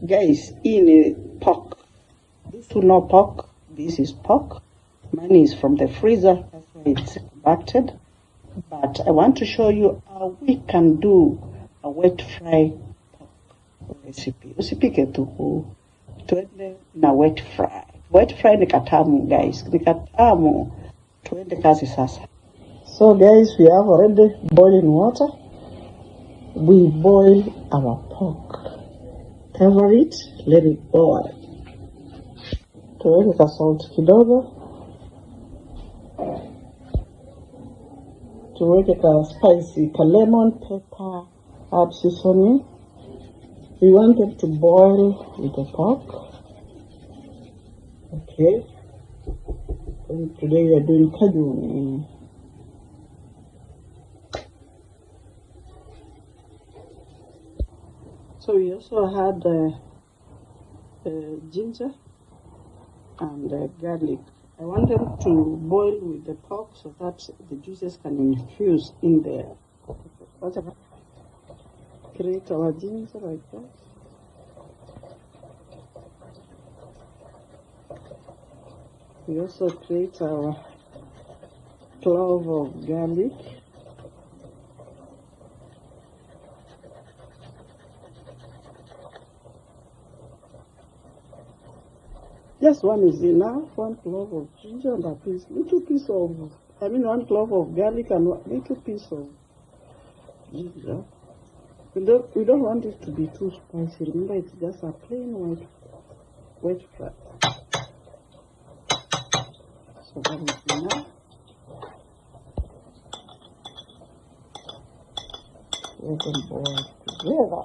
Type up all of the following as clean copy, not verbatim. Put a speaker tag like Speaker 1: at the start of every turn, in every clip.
Speaker 1: Guys, in pork. This to know pork. This is pork. Mine is from the freezer. That's why it's compacted. But I want to show you how we can do a wet fry pork recipe. Usipike tu, tuende na wet fry. Wet fry ni katamu, guys. Ni katamu. Tuende kazi sasa. So guys, we have already boiling water. We boil our pork. Cover it, let it boil. Tuweke ka salt kidogo. Tuweke ka spicy, ka lemon, pepper, herb seasoning. We want it to boil with the pork. Okay. And today we are doing kajuni. So we also had ginger and garlic. I want them to boil with the pork so that the juices can infuse in there. Whatever. Create our ginger like that. We also create our clove of garlic. Just one is enough, 1 clove of ginger and little piece of, 1 clove of garlic and little piece of ginger. We don't want it to be too spicy. Remember, it's just a plain wet fry. So that is enough. Let them boil together.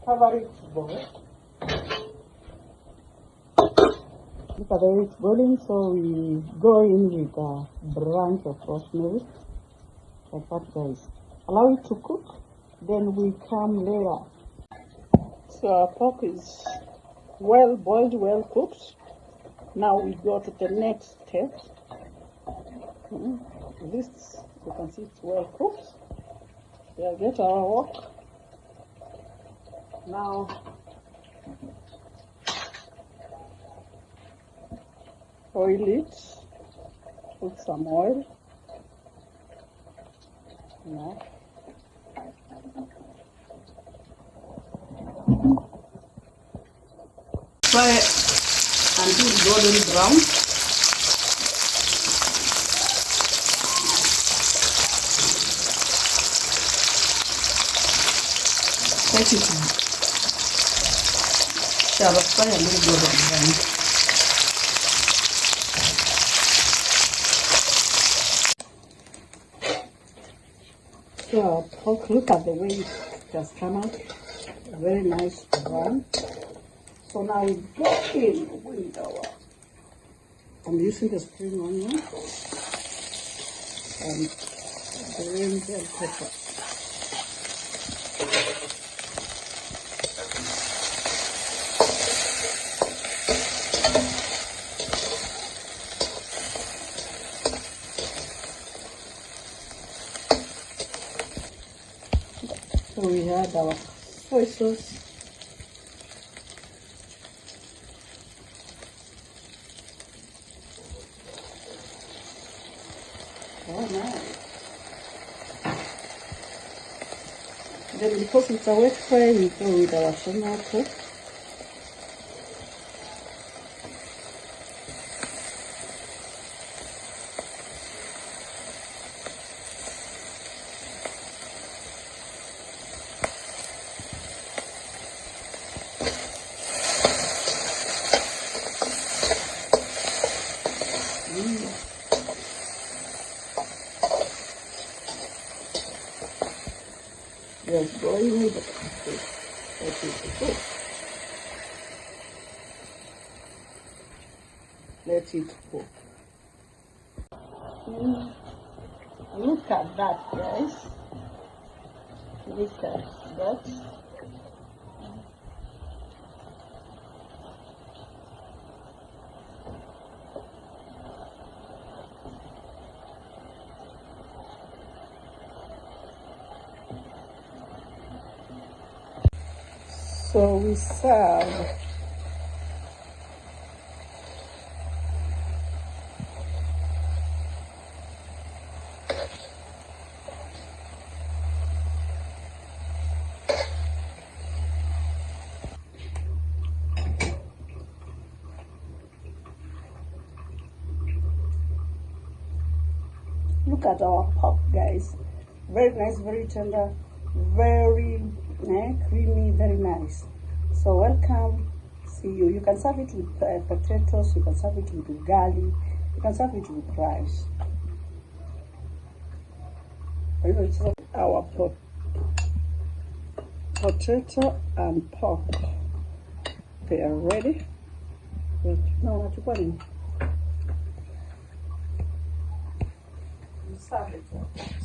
Speaker 1: Cover it to boil. Look at the way it's boiling, so we go in with a branch of rosemary, like that, guys. Allow it to cook, then we come later. So our pork is well boiled, well cooked. Now we go to the next step. This, you can see it's well cooked. We'll get our wok. Now, oil it, put some oil. Yeah. Fry it until golden brown. Let it shallow fry a little golden brown. So pork, look at the way it has come out. Very nice brown. So now we go in with our, I'm using the spring onion and green bell pepper. So we had our soy sauce. Oh, nice. Then because it's a wet fry, we go with our tomato. Just boil it. Let it cook. Let it cook. Look at that, guys. Look at that. So we serve look at our pork, guys. Very nice, very tender, very creamy, very nice. So welcome. See you. You can serve it with potatoes. You can serve it with ugali. You can serve it with rice. It's our potato and pork. They are ready. No, not you serve it.